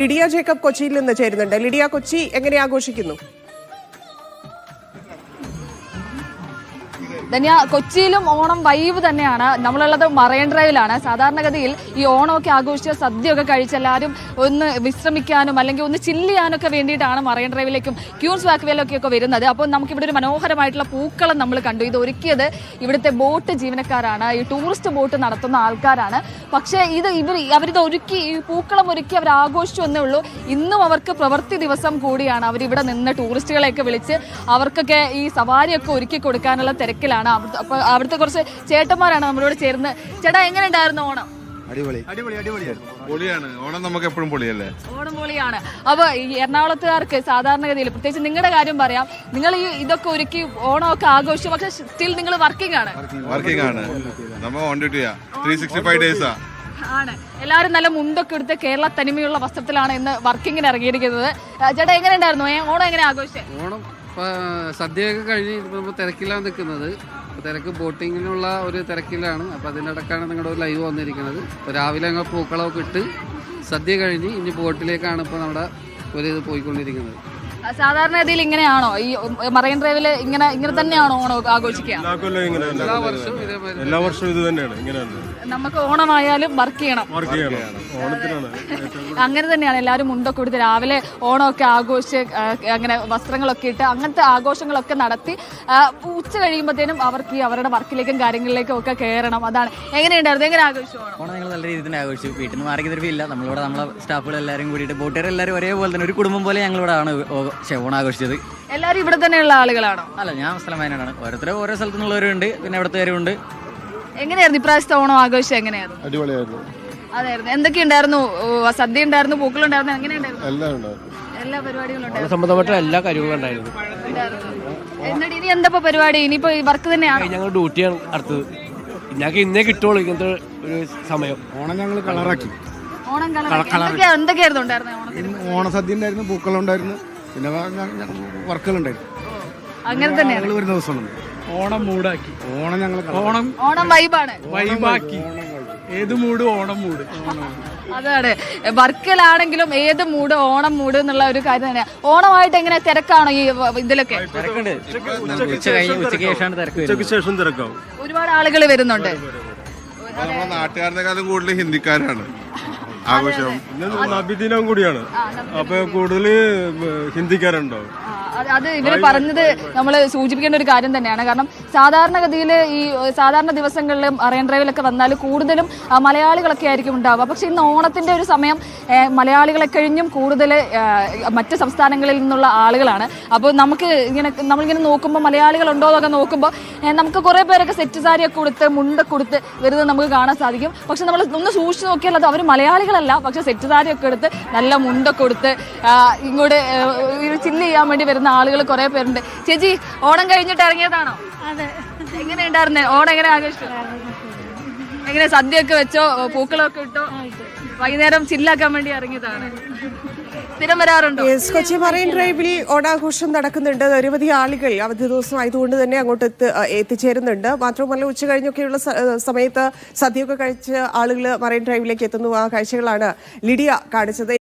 Lydia Jacob കൊച്ചിയിൽ നിന്ന് ചേരുന്നുണ്ട്. ലിഡിയ, കൊച്ചി എങ്ങനെ ആഘോഷിക്കുന്നു? ധന്യ, കൊച്ചിയിലും ഓണം വൈബ് തന്നെയാണ്. നമ്മളുള്ളത് മറൈൻ ഡ്രൈവിലാണ്. സാധാരണഗതിയിൽ ഈ ഓണമൊക്കെ ആഘോഷിച്ച് സദ്യയൊക്കെ കഴിച്ച് എല്ലാവരും ഒന്ന് വിശ്രമിക്കാനും അല്ലെങ്കിൽ ഒന്ന് ചില്ല് ചെയ്യാനൊക്കെ വേണ്ടിയിട്ടാണ് മറൈൻ ഡ്രൈവിലേക്കും ക്യൂൻസ് വാക്വേയിലൊക്കെ വരുന്നത്. അപ്പോൾ നമുക്കിവിടെ ഒരു മനോഹരമായിട്ടുള്ള പൂക്കളം നമ്മൾ കണ്ടു. ഇത് ഒരുക്കിയത് ഇവിടുത്തെ ബോട്ട് ജീവനക്കാരാണ്, ഈ ടൂറിസ്റ്റ് ബോട്ട് നടത്തുന്ന ആൾക്കാരാണ്. പക്ഷേ അവരിത് ഒരുക്കി, ഈ പൂക്കളം ഒരുക്കി അവർ ആഘോഷിച്ചു എന്നേ ഉള്ളൂ. ഇന്നും അവർക്ക് പ്രവൃത്തി ദിവസം കൂടിയാണ്. അവരിവിടെ നിന്ന് ടൂറിസ്റ്റുകളെയൊക്കെ വിളിച്ച് അവർക്കൊക്കെ ഈ സവാരിയൊക്കെ ഒരുക്കി കൊടുക്കാനുള്ള തിരക്കിലാണ്. അപ്പൊ അവിടുത്തെ കുറച്ച് ചേട്ടന്മാരാണ് നമ്മളോട് ചേർന്ന്. ചേട്ടാ, എങ്ങനെ ഉണ്ടായിരുന്നു ഓണം? പൊളിയാണ്. ഓണം നമുക്ക് എപ്പോഴും പൊളിയല്ലേ? ഓണം പൊളിയാണ്. അപ്പൊ ഈ എറണാകുളത്തുകാർക്ക് സാധാരണഗതിയിൽ, പ്രത്യേകിച്ച് നിങ്ങളുടെ കാര്യം പറയാം, നിങ്ങൾ ഈ ഇതൊക്കെ ഒരുക്കി ഓണമൊക്കെ ആഘോഷിച്ചു, പക്ഷെ സ്റ്റിൽ നിങ്ങൾ വർക്കിംഗ് ആണ്. നമ്മൾ ഓൺ ഡ്യൂട്ടിയാ, 365 ഡേയ്സാ ആണ്. എല്ലാവരും നല്ല മുണ്ടൊക്കെ എടുത്ത് കേരള തനിമയുള്ള വസ്ത്രത്തിലാണ് ഇന്ന് വർക്കിങ്ങിന് ഇറങ്ങിയിരിക്കുന്നത്. ചേട്ടാ, എങ്ങനെ ഉണ്ടായിരുന്നു ഓണം? എങ്ങനെ ആഘോഷിച്ചേ? ഓണം സദ്യയൊക്കെ കഴിഞ്ഞ് ഇപ്പോൾ തിരക്കിലാണ് നിൽക്കുന്നത്. തിരക്ക് ബോട്ടിങ്ങിനുള്ള ഒരു തിരക്കിലാണ്. അപ്പോൾ അതിനിടക്കാണ് നിങ്ങളുടെ ഒരു ലൈവ് വന്നിരിക്കുന്നത്. ഇപ്പോൾ രാവിലെ അങ്ങ് പൂക്കളമൊക്കെ ഇട്ട് സദ്യ കഴിഞ്ഞ് ഇനി ബോട്ടിലേക്കാണ് ഇപ്പോൾ നമ്മുടെ ഒരു ഇത് പോയിക്കൊണ്ടിരിക്കുന്നത്. സാധാരണഗതിയിൽ ഇങ്ങനെയാണോ ഈ മറൈൻ ഡ്രൈവില് ഇങ്ങനെ തന്നെയാണോ ഓണം ആഘോഷിക്കുക? എല്ലാ വർഷവും ഇത് തന്നെയാണ്. നമുക്ക് ഓണമായാലും വർക്ക് ചെയ്യണം. അങ്ങനെ തന്നെയാണ്. എല്ലാവരും മുണ്ടൊക്കെ കൊടുത്ത് രാവിലെ ഓണമൊക്കെ ആഘോഷിച്ച് അങ്ങനെ വസ്ത്രങ്ങളൊക്കെ ഇട്ട് അങ്ങനത്തെ ആഘോഷങ്ങളൊക്കെ നടത്തി ഉച്ച കഴിയുമ്പോഴത്തേനും അവർക്ക് ഈ അവരുടെ വർക്കിലേക്കും കാര്യങ്ങളിലേക്കും ഒക്കെ കയറണം. അതാണ്. എങ്ങനെയുണ്ടായിരുന്നു? എങ്ങനെ ആഘോഷിച്ചു ഓണം? ഞങ്ങൾ നല്ല രീതിയിൽ തന്നെ ആഘോഷിച്ചു. വീട്ടിൽ നിന്ന് മാറി തരവില്ല. നമ്മളിവിടെ നമ്മളെ സ്റ്റാഫുകൾ എല്ലാവരും കൂടിയിട്ട് ബോട്ടുകാരെല്ലാവരും ഒരേപോലെ തന്നെ ഒരു കുടുംബം പോലെ ഞങ്ങളിവിടെ ആണ് ഓണം ആഘോഷിച്ചത്. എല്ലാവരും ഇവിടെ തന്നെയുള്ള ആളുകളാണോ? അല്ല, ഞാൻ സ്ഥലം വയനാടാണ്. ഓരോരുത്തരും ഓരോ സ്ഥലത്തു നിന്നുള്ളവരുണ്ട്, പിന്നെ അവിടുത്തെ. എങ്ങനെയായിരുന്നു ഇപ്രാവശ്യത്തെ ഓണം ആഘോഷിച്ചത്? എങ്ങനെയായിരുന്നു? അടിപൊളിയായിരുന്നു. അതായിരുന്നു. എന്തൊക്കെ ഉണ്ടായിരുന്നു? സദ്യ ഉണ്ടായിരുന്നു, പൂക്കളുണ്ടായിരുന്നു, എങ്ങനെയുണ്ടായിരുന്നു? എല്ലാ പരിപാടികളും ഉണ്ടായിരുന്നു. സംബന്ധപ്പെട്ട എല്ലാ കാര്യങ്ങളും ഉണ്ടായിരുന്നു. എന്നിട്ട് ഇനി എന്താ പരിപാടി? ഇനിയിപ്പോ വർക്ക് തന്നെയാണ്. ഞങ്ങൾ ഡ്യൂട്ടിയാണ് അടുത്തത്. ഞങ്ങൾക്ക് ഇന്നേ കിട്ടുള്ളൂ ഇങ്ങനത്തെ ഒരു സമയം. ഓണം ഞങ്ങൾ കളറാക്കി. ഓണം എന്തൊക്കെയായിരുന്നു ഉണ്ടായിരുന്നത്? ഓണസദ്യ ഉണ്ടായിരുന്നു, പൂക്കളുണ്ടായിരുന്നു, പിന്നെ വർക്കുകളുണ്ടായിരുന്നു. അങ്ങനെ തന്നെയാണ്. ഒരു ദിവസം ഓണം മൂടാക്കി. ഓണം ഞങ്ങൾ ഓണം വൈബാണ്. വൈബാക്കി. ഏത് മൂഡ് ഓണം മൂഡ്. അതാണ്. വർക്കിലാണെങ്കിലും ഏത് മൂഡ് ഓണം മൂഡ് എന്നുള്ള ഒരു കാര്യം തന്നെയാണ്. ഓണമായിട്ട് എങ്ങനെ തിരക്കാണോ ഈ ഇതിലൊക്കെ? ഉച്ചയ്ക്ക് ശേഷം തിരക്കാവും. ഒരുപാട് ആളുകൾ വരുന്നുണ്ട്. നമ്മുടെ നാട്ടുകാരനെക്കാളും കൂടുതൽ ഹിന്ദിക്കാരാണ് ആഘോഷം. നബിദിനം കൂടിയാണ്, അപ്പൊ കൂടുതൽ ഹിന്ദിക്കാരുണ്ടാവും. അത് ഇവര് പറഞ്ഞത് നമ്മൾ സൂചിപ്പിക്കേണ്ട ഒരു കാര്യം തന്നെയാണ്. കാരണം സാധാരണഗതിയിൽ ഈ സാധാരണ ദിവസങ്ങളിലും മറൈൻ ഡ്രൈവിലൊക്കെ വന്നാൽ കൂടുതലും മലയാളികളൊക്കെ ആയിരിക്കും ഉണ്ടാവുക. പക്ഷെ ഇന്ന് ഓണത്തിന്റെ ഒരു സമയം മലയാളികളെ കഴിഞ്ഞും കൂടുതൽ മറ്റ് സംസ്ഥാനങ്ങളിൽ നിന്നുള്ള ആളുകളാണ്. അപ്പോൾ നമ്മളിങ്ങനെ നോക്കുമ്പോൾ മലയാളികളുണ്ടോ എന്നൊക്കെ നോക്കുമ്പോൾ നമുക്ക് കുറേ പേരൊക്കെ സെറ്റ് സാരിയൊക്കെ കൊടുത്ത് മുണ്ടൊക്കെ കൊടുത്ത് വരുന്നത് നമുക്ക് കാണാൻ സാധിക്കും. പക്ഷെ നമ്മൾ ഒന്ന് സൂക്ഷിച്ച് നോക്കിയാൽ അത് അവർ മലയാളികളല്ല, പക്ഷെ സെറ്റ് സാരിയൊക്കെ എടുത്ത് നല്ല മുണ്ടൊക്കെ കൊടുത്ത് ഇങ്ങോട്ട് ചില്ല് ചെയ്യാൻ വേണ്ടി വരുന്ന ആളുകൾ കുറെ പേരുണ്ട്. ചേച്ചി, ഓണം കഴിഞ്ഞിട്ട് ഇറങ്ങിയതാണോ? അതെ. എങ്ങനെ ഉണ്ടായിരുന്നേ ഓണം? എങ്ങനെ ആഘോഷിച്ചു? എങ്ങനെ സദ്യയൊക്കെ വെച്ചോ, പൂക്കളൊക്കെ ഇട്ടോ? വൈകുന്നേരം ചില്ലാക്കാൻ വേണ്ടി ഇറങ്ങിയതാണ്. സ്ഥിരം വരാറുണ്ടോ? കൊച്ചി മറൈൻ ഡ്രൈവിൽ ഓണാഘോഷം നടക്കുന്നുണ്ട്. നിരവധി ആളുകൾ അവധി ദിവസം ആയതുകൊണ്ട് തന്നെ അങ്ങോട്ട് എത്തിച്ചേരുന്നുണ്ട്. മാത്രമല്ല, ഉച്ച കഴിഞ്ഞൊക്കെയുള്ള സമയത്ത് സദ്യയൊക്കെ കഴിച്ച് ആളുകൾ മറൈൻ ഡ്രൈവിലേക്ക് എത്തുന്നു. ആ കാഴ്ചകളാണ് ലിഡിയ കാണിച്ചത്.